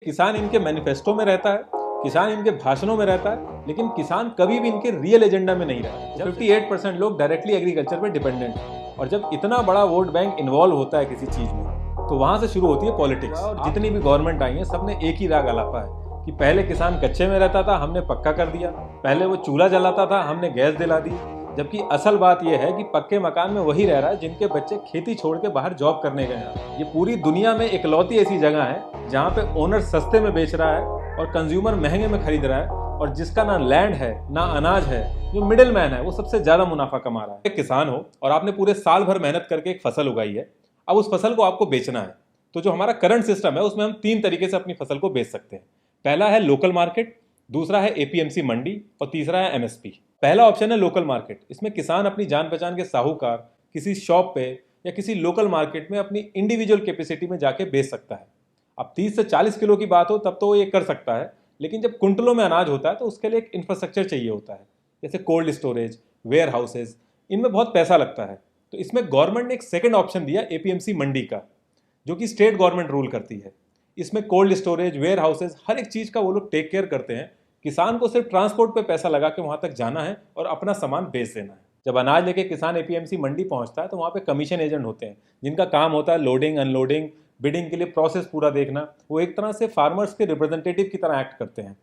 किसान इनके मैनिफेस्टो में रहता है, किसान इनके भाषणों में रहता है, लेकिन किसान कभी भी इनके रियल एजेंडा में नहीं रहा। जब 58% लोग डायरेक्टली एग्रीकल्चर पे डिपेंडेंट हैं और जब इतना बड़ा वोट बैंक इन्वॉल्व होता है किसी चीज में, तो वहां से शुरू होती है पॉलिटिक्स। और जितनी भी गवर्नमेंट आई है सबने एक ही राग अलापा है कि पहले किसान कच्चे में रहता था, हमने पक्का कर दिया। पहले वो चूल्हा जलाता था, हमने गैस दिला दी। जबकि असल बात यह है कि पक्के मकान में वही रह रहा है जिनके बच्चे खेती छोड़ के बाहर जॉब करने गए हैं। ये पूरी दुनिया में इकलौती ऐसी जगह है जहाँ पे ओनर सस्ते में बेच रहा है और कंज्यूमर महंगे में खरीद रहा है, और जिसका ना लैंड है ना अनाज है, जो मिडिल मैन है वो सबसे ज्यादा मुनाफा कमा रहा है। एक किसान हो और आपने पूरे साल भर मेहनत करके एक फसल उगाई है, अब उस फसल को आपको बेचना है। तो जो हमारा करंट सिस्टम है उसमें हम तीन तरीके से अपनी फसल को बेच सकते हैं। पहला है लोकल मार्केट, दूसरा है एपीएमसी मंडी और तीसरा है एमएसपी। पहला ऑप्शन है लोकल मार्केट। इसमें किसान अपनी जान पहचान के साहूकार किसी शॉप पे या किसी लोकल मार्केट में अपनी इंडिविजुअल कैपेसिटी में जाके बेच सकता है। अब 30 से 40 किलो की बात हो तब तो वो ये कर सकता है, लेकिन जब कुंटलों में अनाज होता है तो उसके लिए एक इंफ्रास्ट्रक्चर चाहिए होता है, जैसे कोल्ड स्टोरेज, वेयर हाउसेज। इनमें बहुत पैसा लगता है। तो इसमें गवर्नमेंट ने एक सेकेंड ऑप्शन दिया एपीएमसी मंडी का, जो कि स्टेट गवर्नमेंट रूल करती है। इसमें कोल्ड स्टोरेज, वेयर हाउसेज, हर एक चीज़ का वो लोग टेक केयर करते हैं। किसान को सिर्फ ट्रांसपोर्ट पे पैसा लगा के वहां तक जाना है और अपना सामान बेच देना है। जब अनाज लेके किसान एपीएमसी मंडी पहुंचता है तो वहां पे कमीशन एजेंट होते हैं जिनका काम होता है लोडिंग, अनलोडिंग, बिडिंग के लिए प्रोसेस पूरा देखना। वो एक तरह से फार्मर्स के रिप्रेजेंटेटिव की तरह एक्ट करते हैं।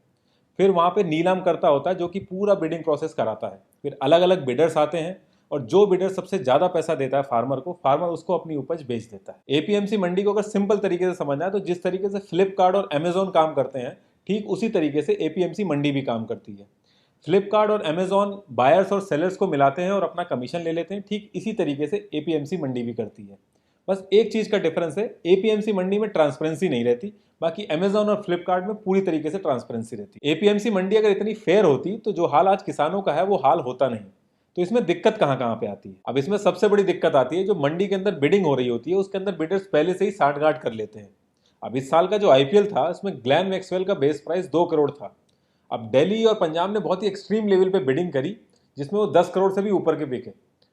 फिर वहां पे नीलाम करता होता है जो कि पूरा बिडिंग प्रोसेस कराता है। फिर अलग अलग बिडर्स आते हैं और जो बिडर सबसे ज्यादा पैसा देता है फार्मर को, फार्मर उसको अपनी उपज बेच देता है। एपीएमसी मंडी को अगर सिंपल तरीके से समझना है तो जिस तरीके से फ्लिपकार्ट और अमेजोन काम करते हैं, ठीक उसी तरीके से एपीएमसी मंडी भी काम करती है। फ्लिपकार्ट और अमेजोन बायर्स और सेलर्स को मिलाते हैं और अपना कमीशन ले लेते हैं, ठीक इसी तरीके से एपीएमसी मंडी भी करती है। बस एक चीज का डिफरेंस है, एपीएमसी मंडी में ट्रांसपेरेंसी नहीं रहती, बाकी अमेजोन और फ्लिपकार्ट में पूरी तरीके से ट्रांसपेरेंसी रहती है। एपीएमसी मंडी अगर इतनी फेयर होती तो जो हाल आज किसानों का है वो हाल होता नहीं। तो इसमें दिक्कत कहाँ कहाँ पे आती है? अब इसमें सबसे बड़ी दिक्कत आती है जो मंडी के अंदर बिडिंग हो रही होती है उसके अंदर बिडर्स पहले से ही साठगांठ कर लेते हैं। अब इस साल का जो आईपीएल था उसमें ग्लैन मैक्सवेल का बेस प्राइस 2 करोड़ था। अब दिल्ली और पंजाब ने बहुत ही एक्सट्रीम लेवल पे बिडिंग करी जिसमें वो 10 करोड़ से भी ऊपर के बिके।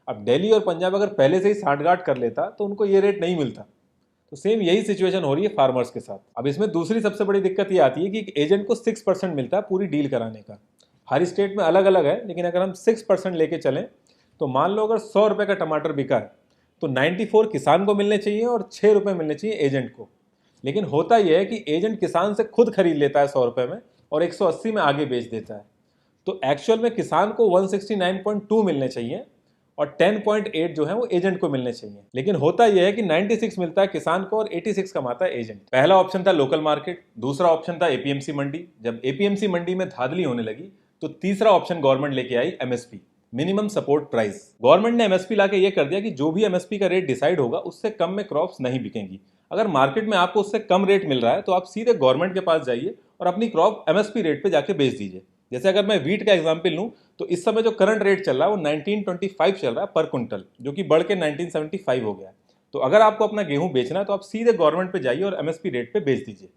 अब दिल्ली और पंजाब अगर पहले से ही साठगांठ कर लेता तो उनको ये रेट नहीं मिलता। तो सेम यही सिचुएशन हो रही है फार्मर्स के साथ। अब इसमें दूसरी सबसे बड़ी दिक्कत ये आती है कि एक एजेंट को 6% मिलता है पूरी डील कराने का। हर स्टेट में अलग अलग है, लेकिन अगर हम 6% लेके चलें तो मान लो अगर 100 रुपए का टमाटर बिका है तो 94 किसान को मिलने चाहिए और 6 रुपए मिलने चाहिए एजेंट को। लेकिन होता यह है कि एजेंट किसान से खुद खरीद लेता है 100 रुपए में और 180 में आगे बेच देता है। तो एक्चुअल में किसान को 169.2 मिलने चाहिए और 10.8 जो है वो एजेंट को मिलने चाहिए। लेकिन होता यह है कि 96 मिलता है किसान को और 86 कमाता है एजेंट। पहला ऑप्शन था लोकल मार्केट, दूसरा ऑप्शन था एपीएमसी मंडी। जब एपीएमसी मंडी में धांधली होने लगी तो तीसरा ऑप्शन गवर्नमेंट लेके आई, MSP, minimum support price. Government ने एमएसपी लाके ये कर दिया कि जो भी एमएसपी का रेट डिसाइड होगा उससे कम में क्रॉप्स नहीं बिकेंगी। अगर मार्केट में आपको उससे कम रेट मिल रहा है तो आप सीधे गवर्नमेंट के पास जाइए और अपनी क्रॉप एमएसपी रेट पे जाके बेच दीजिए। जैसे अगर मैं वीट का एग्जांपल लूं तो इस समय जो करंट रेट चल रहा है वो 1925 चल रहा है पर क्विंटल, जो कि बढ़ के 1975 हो गया। तो अगर आपको अपना गेहूं बेचना है तो आप सीधे गवर्नमेंट पे जाइए और एमएसपी रेट पे बेच दीजिए।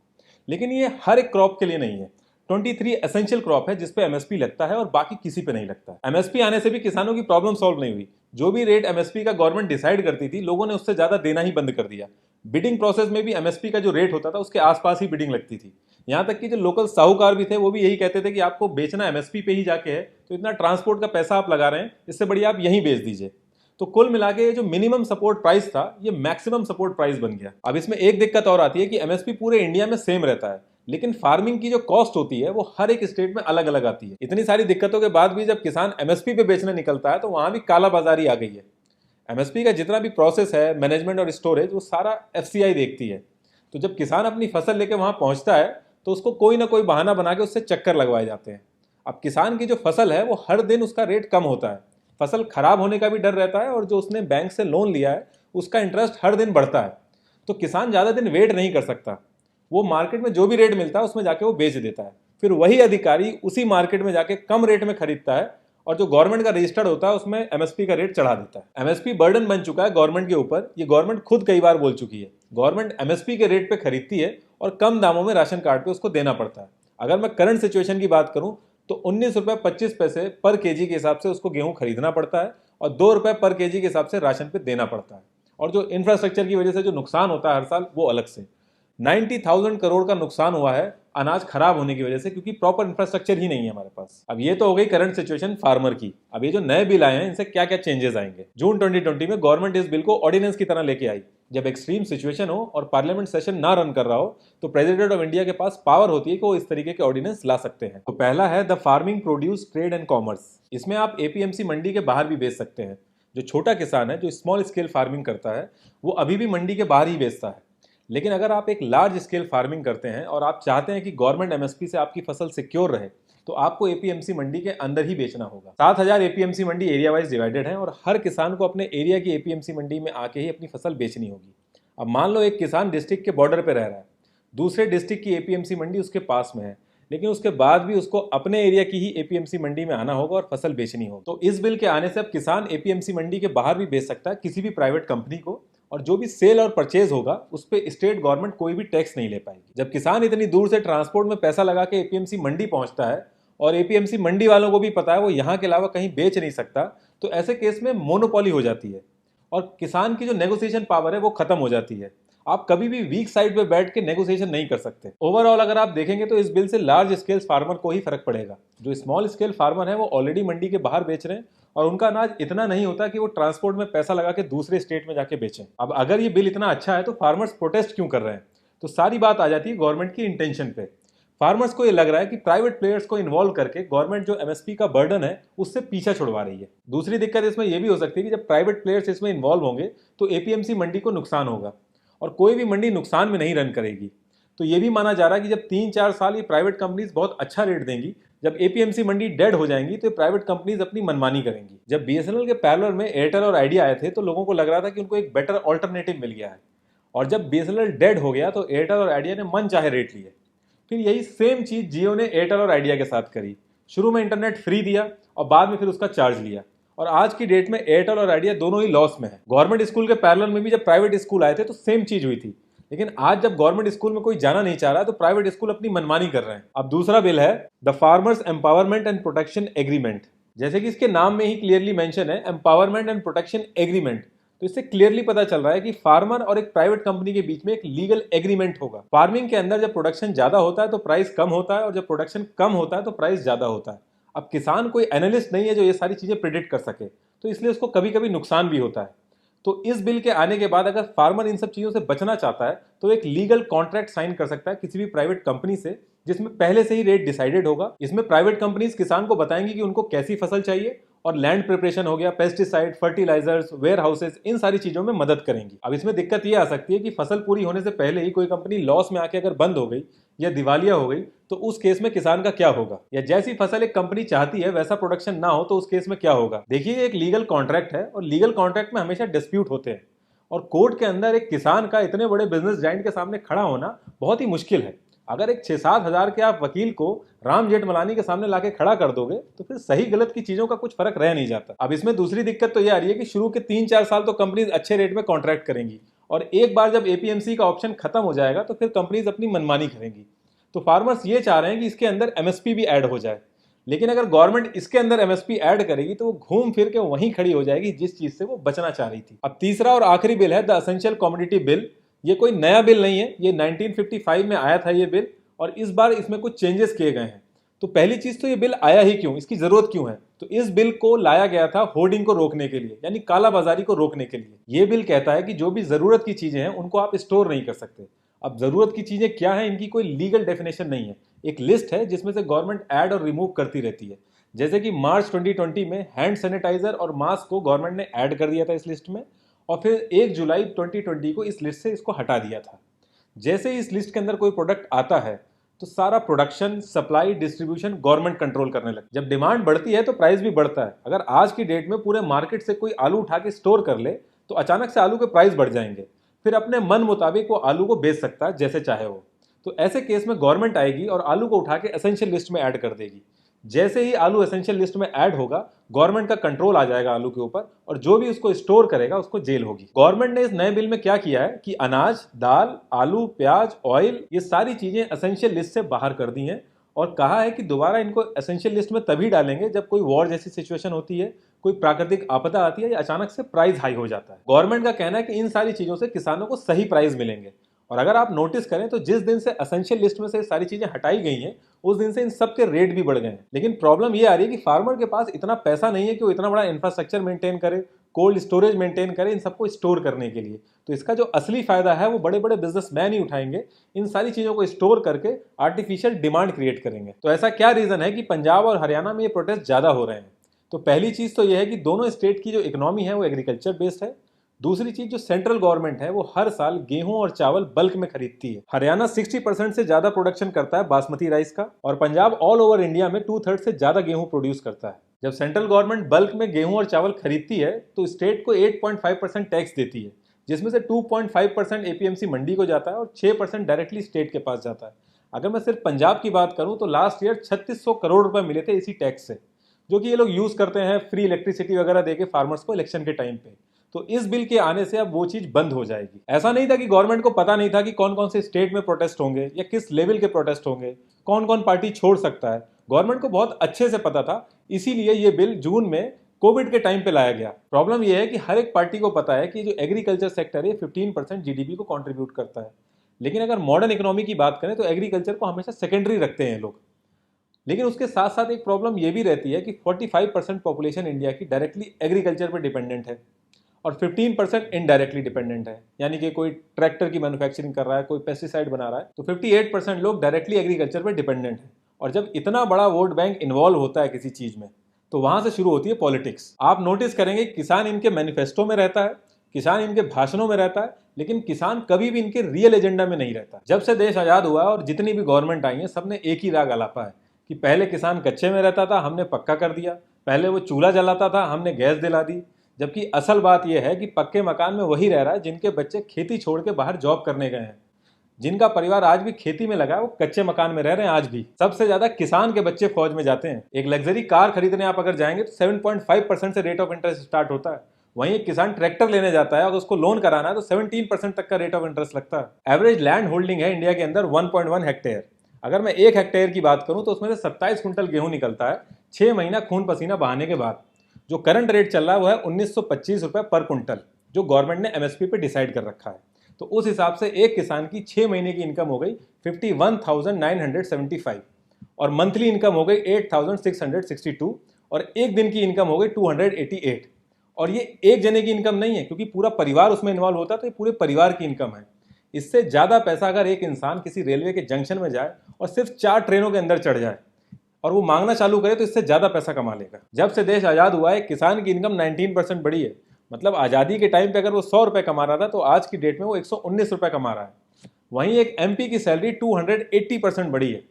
लेकिन ये हर एक क्रॉप के लिए नहीं है। 23 एसेंशियल क्रॉप है जिसपे एमएसपी लगता है और बाकी किसी पे नहीं लगता। एमएसपी आने से भी किसानों की प्रॉब्लम सॉल्व नहीं हुई। जो भी रेट एमएसपी का गवर्नमेंट डिसाइड करती थी, लोगों ने उससे ज्यादा देना ही बंद कर दिया। बिडिंग प्रोसेस में भी एमएसपी का जो रेट होता था उसके आसपास ही बिडिंग लगती थी। यहाँ तक कि जो लोकल साहूकार भी थे वो भी यही कहते थे कि आपको बेचना एमएसपी पे ही जाके है, तो इतना ट्रांसपोर्ट का पैसा आप लगा रहे हैं, इससे बढ़िया आप यहीं बेच दीजिए। तो कुल मिला के जो मिनिमम सपोर्ट प्राइस था ये मैक्सिमम सपोर्ट प्राइस बन गया। अब इसमें एक दिक्कत और आती है कि एमएसपी पूरे इंडिया में सेम रहता है, लेकिन फार्मिंग की जो कॉस्ट होती है वो हर एक स्टेट में अलग अलग आती है। इतनी सारी दिक्कतों के बाद भी जब किसान एमएसपी पे बेचने निकलता है तो वहां भी कालाबाजारी आ गई है। एमएसपी का जितना भी प्रोसेस है, मैनेजमेंट और स्टोरेज, वो सारा एफसीआई देखती है। तो जब किसान अपनी फसल लेके वहां पहुंचता है तो उसको कोई ना कोई बहाना बना के उससे चक्कर लगवाए जाते हैं। अब किसान की जो फसल है वो हर दिन उसका रेट कम होता है, फसल खराब होने का भी डर रहता है और जो उसने बैंक से लोन लिया है उसका इंटरेस्ट हर दिन बढ़ता है। तो किसान ज्यादा दिन वेट नहीं कर सकता, वो मार्केट में जो भी रेट मिलता है उसमें जाके वो बेच देता है। फिर वही अधिकारी उसी मार्केट में जाके कम रेट में खरीदता है और जो गवर्नमेंट का रजिस्टर्ड होता है उसमें एमएसपी का रेट चढ़ा देता है। एमएसपी बर्डन बन चुका है गवर्नमेंट के ऊपर, ये गवर्नमेंट खुद कई बार बोल चुकी है। गवर्नमेंट एमएसपी के रेट पे खरीदती है और कम दामों में राशन कार्ड पे उसको देना पड़ता है। अगर मैं करंट सिचुएशन की बात करूं तो 19 रुपए 25 पैसे पर केजी के हिसाब से उसको गेहूं खरीदना पड़ता है और 2 रुपए पर केजी के हिसाब से राशन पे देना पड़ता है। और जो इंफ्रास्ट्रक्चर की वजह से जो नुकसान होता है हर साल वो अलग से। 90,000 करोड़ का नुकसान हुआ है अनाज खराब होने की वजह से, क्योंकि प्रॉपर इंफ्रास्ट्रक्चर ही नहीं है हमारे पास। अब ये तो हो गई करंट सिचुएशन फार्मर की। अब ये जो नए बिल आए हैं इनसे क्या क्या चेंजेस आएंगे। जून 2020 में गवर्नमेंट इस बिल को ऑर्डिनेंस की तरह लेके आई। जब एक्सट्रीम सिचुएशन हो और पार्लियामेंट सेशन ना रन कर रहा हो तो प्रेसिडेंट ऑफ इंडिया के पास पावर होती है कि वो इस तरीके के ऑर्डिनेंस ला सकते हैं। तो पहला है the farming produce trade and commerce. इसमें आप एपीएमसी मंडी के बाहर भी बेच सकते हैं। जो छोटा किसान है, जो स्मॉल स्केल फार्मिंग करता है, वो अभी भी मंडी के बाहर ही बेचता है। लेकिन अगर आप एक लार्ज स्केल फार्मिंग करते हैं और आप चाहते हैं कि गवर्नमेंट एमएसपी से आपकी फसल सिक्योर रहे, तो आपको एपीएमसी मंडी के अंदर ही बेचना होगा। 7,000 एपीएमसी मंडी एरिया वाइज डिवाइडेड है और हर किसान को अपने एरिया की एपीएमसी मंडी में आके ही अपनी फसल बेचनी होगी। अब मान लो एक किसान डिस्ट्रिक्ट के बॉर्डर पे रह रहा है, दूसरे डिस्ट्रिक्ट की एपीएमसी मंडी उसके पास में है, लेकिन उसके बाद भी उसको अपने एरिया की ही एपीएमसी मंडी में आना होगा और फसल बेचनी होगी। तो इस बिल के आने से अब किसान एपीएमसी मंडी के बाहर भी बेच सकता है किसी भी प्राइवेट कंपनी को, और जो भी सेल और परचेज होगा उस पर स्टेट गवर्नमेंट कोई भी टैक्स नहीं ले पाएगी। जब किसान इतनी दूर से ट्रांसपोर्ट में पैसा लगा के एपीएमसी मंडी पहुंचता है और एपीएमसी मंडी वालों को भी पता है वो यहाँ के अलावा कहीं बेच नहीं सकता, तो ऐसे केस में मोनोपोली हो जाती है और किसान की जो नेगोशिएशन पावर है वो खत्म हो जाती है। आप कभी भी वीक साइड पे बैठ के नेगोशिएशन नहीं कर सकते। ओवरऑल अगर आप देखेंगे तो इस बिल से लार्ज स्केल फार्मर को ही फर्क पड़ेगा। जो स्मॉल स्केल फार्मर है वो ऑलरेडी मंडी के बाहर बेच रहे हैं और उनका अनाज इतना नहीं होता कि वो ट्रांसपोर्ट में पैसा लगा के दूसरे स्टेट में जाके बेचें। अब अगर ये बिल इतना अच्छा है तो फार्मर्स प्रोटेस्ट क्यों कर रहे हैं? तो सारी बात आ जाती है गवर्नमेंट की इंटेंशन पे। फार्मर्स को ये लग रहा है कि प्राइवेट प्लेयर्स को इन्वॉल्व करके गवर्नमेंट जो एमएसपी का बर्डन है उससे पीछा छुड़वा रही है। दूसरी दिक्कत इसमें यह भी हो सकती है कि जब प्राइवेट प्लेयर्स इसमें इन्वॉल्व होंगे तो एपीएमसी मंडी को नुकसान होगा और कोई भी मंडी नुकसान में नहीं रन करेगी। तो ये भी माना जा रहा है कि जब 3-4 साल ये प्राइवेट कंपनीज बहुत अच्छा रेट देंगी, जब एपीएमसी मंडी डेड हो जाएंगी तो प्राइवेट कंपनीज अपनी मनमानी करेंगी। जब बीएसएनएल के पैरेलल में एयरटेल और आइडिया आए थे तो लोगों को लग रहा था कि उनको एक बेटर ऑल्टरनेटिव मिल गया है, और जब बीएसएनएल डेड हो गया तो एयरटेल और आइडिया ने मन चाहे रेट लिए। फिर यही सेम चीज जियो ने एयरटेल और आइडिया के साथ करी। शुरू में इंटरनेट फ्री दिया और बाद में फिर उसका चार्ज लिया, और आज की डेट में एयरटेल और आइडिया दोनों ही लॉस में है। गवर्नमेंट स्कूल के पैरेलल में भी जब प्राइवेट स्कूल आए थे तो सेम चीज हुई थी, लेकिन आज जब गवर्नमेंट स्कूल में कोई जाना नहीं चाह रहा तो प्राइवेट स्कूल अपनी मनमानी कर रहे हैं। अब दूसरा बिल है the farmers empowerment and protection agreement. जैसे कि इसके नाम में ही क्लियरली मेंशन है एम्पावरमेंट एंड प्रोटेक्शन एग्रीमेंट, तो इससे क्लियरली पता चल रहा है कि फार्मर और एक प्राइवेट कंपनी के बीच में एक लीगल एग्रीमेंट होगा। फार्मिंग के अंदर जब प्रोडक्शन ज्यादा होता है तो प्राइस कम होता है, और जब प्रोडक्शन कम होता है तो प्राइस ज्यादा होता है। अब किसान कोई एनालिस्ट नहीं है जो ये सारी चीजें प्रिडिक्ट कर सके, तो इसलिए उसको कभी कभी नुकसान भी होता है। तो इस बिल के आने के बाद अगर फार्मर इन सब चीजों से बचना चाहता है तो एक लीगल कॉन्ट्रैक्ट साइन कर सकता है किसी भी प्राइवेट कंपनी से, जिसमें पहले से ही रेट डिसाइडेड होगा। इसमें प्राइवेट कंपनीज किसान को बताएंगी कि उनको कैसी फसल चाहिए, और लैंड प्रिपरेशन हो गया, पेस्टिसाइड, फर्टिलाइजर्स, वेयर हाउसेस, इन सारी चीजों में मदद करेंगी। अब इसमें दिक्कत ये आ सकती है कि फसल पूरी होने से पहले ही कोई कंपनी लॉस में आके अगर बंद हो गई या दिवालिया हो गई तो उस केस में किसान का क्या होगा, या जैसी फसल एक कंपनी चाहती है वैसा प्रोडक्शन ना हो तो उस केस में क्या होगा। देखिए एक लीगल कॉन्ट्रैक्ट है और लीगल कॉन्ट्रैक्ट में हमेशा डिस्प्यूट होते हैं, और कोर्ट के अंदर एक किसान का इतने बड़े बिजनेस जाइंट के सामने खड़ा होना बहुत ही मुश्किल है। अगर एक 6-7 हजार के आप वकील को राम जेठमलानी के सामने लाके खड़ा कर दोगे तो फिर सही गलत की चीजों का कुछ फर्क रह नहीं जाता। अब इसमें दूसरी दिक्कत तो ये आ रही है कि शुरू के 3-4 साल तो कंपनीज अच्छे रेट में कॉन्ट्रैक्ट करेंगी, और एक बार जब एपीएमसी का ऑप्शन खत्म हो जाएगा तो फिर कंपनीज अपनी मनमानी करेंगी। तो फार्मर्स ये चाह रहे हैं कि इसके अंदर एमएसपी भी ऐड हो जाए, लेकिन अगर गवर्नमेंट इसके अंदर एमएसपी ऐड करेगी तो वो घूम फिर के वहीं खड़ी हो जाएगी जिस चीज से वो बचना चाह रही थी। अब तीसरा और आखिरी बिल है द एसेंशियल कमोडिटी बिल। ये कोई नया बिल नहीं है, ये 1955 में आया था ये बिल, और इस बार इसमें कुछ चेंजेस किए गए हैं। तो पहली चीज तो ये बिल आया ही क्यों, इसकी जरूरत क्यों है? तो इस बिल को लाया गया था होर्डिंग को रोकने के लिए, यानी कालाबाजारी को रोकने के लिए। ये बिल कहता है कि जो भी जरूरत की चीजें हैं उनको आप स्टोर नहीं कर सकते। अब जरूरत की चीजें क्या है, इनकी कोई लीगल डेफिनेशन नहीं है, एक लिस्ट है जिसमें से गवर्नमेंट ऐड और रिमूव करती रहती है। जैसे कि मार्च 2020 में हैंड सैनिटाइजर और मास्क को गवर्नमेंट ने ऐड कर दिया था इस लिस्ट में, और फिर 1 जुलाई 2020 को इस लिस्ट से इसको हटा दिया था। जैसे ही इस लिस्ट के अंदर कोई प्रोडक्ट आता है तो सारा production, supply, distribution government control करने लगती है। जब डिमांड बढ़ती है तो प्राइस भी बढ़ता है। अगर आज की डेट में पूरे मार्केट से कोई आलू उठा के स्टोर कर ले तो अचानक से आलू के प्राइस बढ़ जाएंगे, फिर अपने मन मुताबिक वो आलू को बेच सकता है जैसे चाहे वो। तो ऐसे केस में गवर्नमेंट आएगी और आलू को उठा के एसेंशियल लिस्ट में ऐड कर देगी। जैसे ही आलू एसेंशियल लिस्ट में ऐड होगा, गवर्नमेंट का कंट्रोल आ जाएगा आलू के ऊपर, और जो भी उसको स्टोर करेगा उसको जेल होगी। गवर्नमेंट ने इस नए बिल में क्या किया है कि अनाज, दाल, आलू, प्याज, ऑयल, ये सारी चीजें एसेंशियल लिस्ट से बाहर कर दी हैं, और कहा है कि दोबारा इनको एसेंशियल लिस्ट में तभी डालेंगे जब कोई वॉर जैसी सिचुएशन होती है, कोई प्राकृतिक आपदा आती है, या अचानक से प्राइस हाई हो जाता है। गवर्नमेंट का कहना है कि इन सारी चीजों से किसानों को सही प्राइस मिलेंगे, और अगर आप नोटिस करें तो जिस दिन से एसेंशियल लिस्ट में से सारी चीजें हटाई गई हैं उस दिन से इन सब के रेट भी बढ़ गए हैं। लेकिन प्रॉब्लम ये आ रही है कि फार्मर के पास इतना पैसा नहीं है कि वो इतना बड़ा इंफ्रास्ट्रक्चर मेंटेन करे, कोल्ड स्टोरेज मेंटेन करे इन सबको स्टोर करने के लिए। तो इसका जो असली फायदा है वो बड़े बड़े बिजनेसमैन ही उठाएंगे, इन सारी चीजों को स्टोर करके आर्टिफिशियल डिमांड क्रिएट करेंगे। तो ऐसा क्या रीजन है कि पंजाब और हरियाणा में ये प्रोटेस्ट ज्यादा हो रहे हैं? तो पहली चीज तो यह है कि दोनों स्टेट की जो इकोनॉमी है वो एग्रीकल्चर बेस्ड है। दूसरी चीज, जो सेंट्रल गवर्नमेंट है वो हर साल गेहूं और चावल बल्क में खरीदती है। हरियाणा 60% से ज्यादा प्रोडक्शन करता है बासमती राइस का, और पंजाब ऑल ओवर इंडिया में 2/3 से ज्यादा गेहूं प्रोड्यूस करता है। जब सेंट्रल गवर्नमेंट बल्क में गेहूं और चावल खरीदती है तो स्टेट को 8.5% टैक्स देती है, जिसमें से 2.5% एपीएमसी मंडी को जाता है और 6% डायरेक्टली स्टेट के पास जाता है। अगर मैं सिर्फ पंजाब की बात करूं तो लास्ट ईयर 3600 करोड़ रुपए मिले थे इसी टैक्स से, जो कि ये लोग यूज करते हैं फ्री इलेक्ट्रिसिटी वगैरह देके फार्मर्स को इलेक्शन के टाइम पे। तो इस बिल के आने से अब वो चीज बंद हो जाएगी। ऐसा नहीं था कि गवर्नमेंट को पता नहीं था कि कौन कौन से स्टेट में प्रोटेस्ट होंगे या किस लेवल के प्रोटेस्ट होंगे, कौन कौन पार्टी छोड़ सकता है। गवर्नमेंट को बहुत अच्छे से पता था, इसीलिए ये बिल जून में कोविड के टाइम पे लाया गया। प्रॉब्लम यह है कि हर एक पार्टी को पता है कि जो एग्रीकल्चर सेक्टर है 15% जीडीपी को कंट्रीब्यूट करता है। लेकिन अगर मॉडर्न इकोनॉमी की बात करें तो एग्रीकल्चर को हमेशा सेकेंडरी रखते हैं लोग। लेकिन उसके साथ साथ एक प्रॉब्लम यह भी रहती है कि 45% पॉपुलेशन इंडिया की डायरेक्टली एग्रीकल्चर पर डिपेंडेंट है और 15% इनडायरेक्टली डिपेंडेंट है। यानी कि कोई ट्रैक्टर की मैन्युफैक्चरिंग कर रहा है, कोई पेस्टिसाइड बना रहा है, तो 58% लोग डायरेक्टली एग्रीकल्चर पर डिपेंडेंट है। और जब इतना बड़ा वोट बैंक इन्वॉल्व होता है किसी चीज में तो वहां से शुरू होती है पॉलिटिक्स। आप नोटिस करेंगे किसान इनके मैनिफेस्टो में रहता है, किसान इनके भाषणों में रहता है, लेकिन किसान कभी भी इनके रियल एजेंडा में नहीं रहता। जब से देश आजाद हुआ और जितनी भी गवर्नमेंट आई है सबने एक ही राग आलापा है कि पहले किसान कच्चे में रहता था, हमने पक्का कर दिया। पहले वो चूल्हा जलाता था, हमने गैस दिला दी। जबकि असल बात यह है कि पक्के मकान में वही रह रहा है जिनके बच्चे खेती छोड़ के बाहर जॉब करने गए हैं। जिनका परिवार आज भी खेती में लगा है वो कच्चे मकान में रह रहे हैं आज भी। सबसे ज्यादा किसान के बच्चे फौज में जाते हैं। एक लग्जरी कार खरीदने आप अगर जाएंगे तो 7.5% से रेट ऑफ इंटरेस्ट स्टार्ट होता है। वहीं एक किसान ट्रैक्टर लेने जाता है और उसको लोन कराना है तो 17% तक का रेट ऑफ इंटरेस्ट लगता है। एवरेज लैंड होल्डिंग है इंडिया के अंदर 1.1 हेक्टेयर। अगर मैं 1 हेक्टेयर की बात करूं तो उसमें से 27 कुंटल गेहूं निकलता है 6 महीना खून पसीना बहाने के बाद। जो करंट रेट चल रहा है वो है 1925 रुपए पर कुंटल, जो गवर्नमेंट ने एमएसपी पे डिसाइड कर रखा है। तो उस हिसाब से एक किसान की 6 महीने की इनकम हो गई 51,975 और मंथली इनकम हो गई 8,662 और एक दिन की इनकम हो गई 288। और ये एक जने की इनकम नहीं है, क्योंकि पूरा परिवार उसमें इन्वॉल्व होता है, तो ये पूरे परिवार की इनकम है। इससे ज़्यादा पैसा अगर एक इंसान किसी रेलवे के जंक्शन में जाए और सिर्फ 4 ट्रेनों के अंदर चढ़ जाए और वो मांगना चालू करे तो इससे ज़्यादा पैसा कमा लेगा। जब से देश आज़ाद हुआ है किसान की इनकम 19% बढ़ी है। मतलब आज़ादी के टाइम पे अगर वो 100 रुपये कमा रहा था तो आज की डेट में वो 119 रुपये कमा रहा है। वहीं एक एमपी की सैलरी 280% बढ़ी है।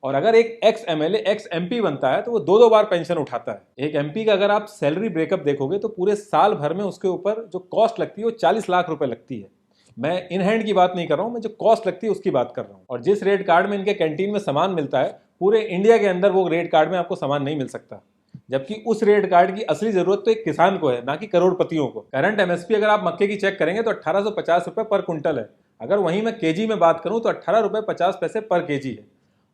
और अगर एक एक्स एमएलए एक्स एमपी बनता है तो वो 2-2 बार पेंशन उठाता है। एक एमपी का अगर आप सैलरी ब्रेकअप देखोगे तो पूरे साल भर में उसके ऊपर जो कॉस्ट लगती है वो 40 लाख रुपए लगती है। मैं इन हैंड की बात नहीं कर रहा हूँ, मैं जो कॉस्ट लगती है उसकी बात कर रहा हूँ। और जिस रेट कार्ड में इनके कैंटीन में सामान मिलता है पूरे इंडिया के अंदर वो रेट कार्ड में आपको सामान नहीं मिल सकता। जबकि उस रेट कार्ड की असली जरूरत तो एक किसान को है, ना कि करोड़पतियों को। करंट एमएसपी अगर आप मक्के की चेक करेंगे तो 1850 रुपए पर कुंटल है। अगर वहीं मैं केजी में बात करूं तो 18 रुपए 50 पैसे पर केजी है।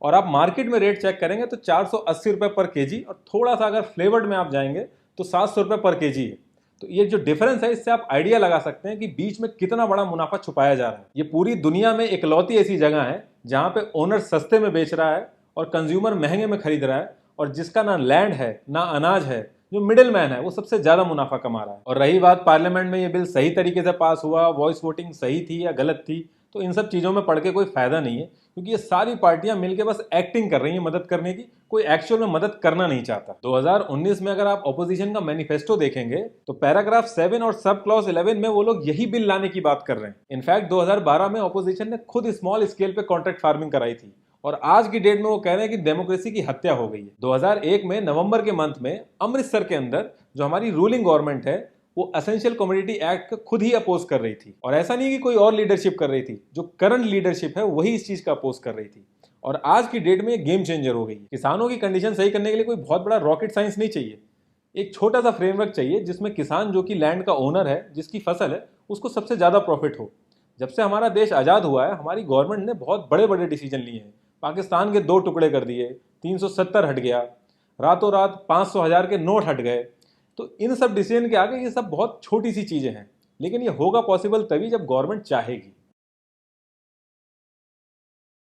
और आप मार्केट में रेट चेक करेंगे तो 480 रुपए पर केजी, और थोड़ा सा अगर फ्लेवर्ड में आप जाएंगे तो 700 रुपए पर केजी है। तो ये जो डिफरेंस है इससे आप आइडिया लगा सकते हैं कि बीच में कितना बड़ा मुनाफा छुपाया जा रहा है। ये पूरी दुनिया में इकलौती ऐसी जगह है जहां पे ओनर सस्ते में बेच रहा है और कंज्यूमर महंगे में खरीद रहा है, और जिसका ना लैंड है ना अनाज है, जो मिडिल मैन है वो सबसे ज्यादा मुनाफा कमा रहा है। और रही बात पार्लियामेंट में ये बिल सही तरीके से पास हुआ, वॉइस वोटिंग सही थी या गलत थी, तो इन सब चीजों में पढ़ के कोई फायदा नहीं है, क्योंकि ये सारी पार्टियां मिलकर बस एक्टिंग कर रही हैं मदद करने की, कोई एक्चुअल में मदद करना नहीं चाहता। 2019 में अगर आप ऑपोजिशन का मैनिफेस्टो देखेंगे तो पैराग्राफ 7 और सब क्लॉज 11 में वो लोग यही बिल लाने की बात कर रहे हैं। इनफैक्ट 2012 में ऑपोजिशन ने खुद स्मॉल स्केल पे कॉन्ट्रैक्ट फार्मिंग कराई थी, और आज की डेट में वो कह रहे हैं कि डेमोक्रेसी की हत्या हो गई है। 2001 में नवंबर के मंथ में अमृतसर के अंदर जो हमारी रूलिंग गवर्नमेंट है वो एसेंशियल कमोडिटी एक्ट को खुद ही अपोज कर रही थी। और ऐसा नहीं कि कोई और लीडरशिप कर रही थी, जो करंट लीडरशिप है वही इस चीज का अपोज कर रही थी। और आज की डेट में ये गेम चेंजर हो गई है। किसानों की कंडीशन सही करने के लिए कोई बहुत बड़ा रॉकेट साइंस नहीं चाहिए। एक छोटा सा फ्रेमवर्क चाहिए जिसमें किसान जो कि लैंड का ओनर है, जिसकी फसल है, उसको सबसे ज्यादा प्रॉफिट हो। जब से हमारा देश आजाद हुआ है हमारी गवर्नमेंट ने बहुत बड़े बड़े डिसीजन लिए हैं। पाकिस्तान के 2 टुकड़े कर दिए, 370 हट गया, रातों रात 500,000 के नोट हट गए। तो इन सब डिसीजन के आगे ये सब बहुत छोटी सी चीजें हैं, लेकिन ये होगा पॉसिबल तभी जब गवर्नमेंट चाहेगी।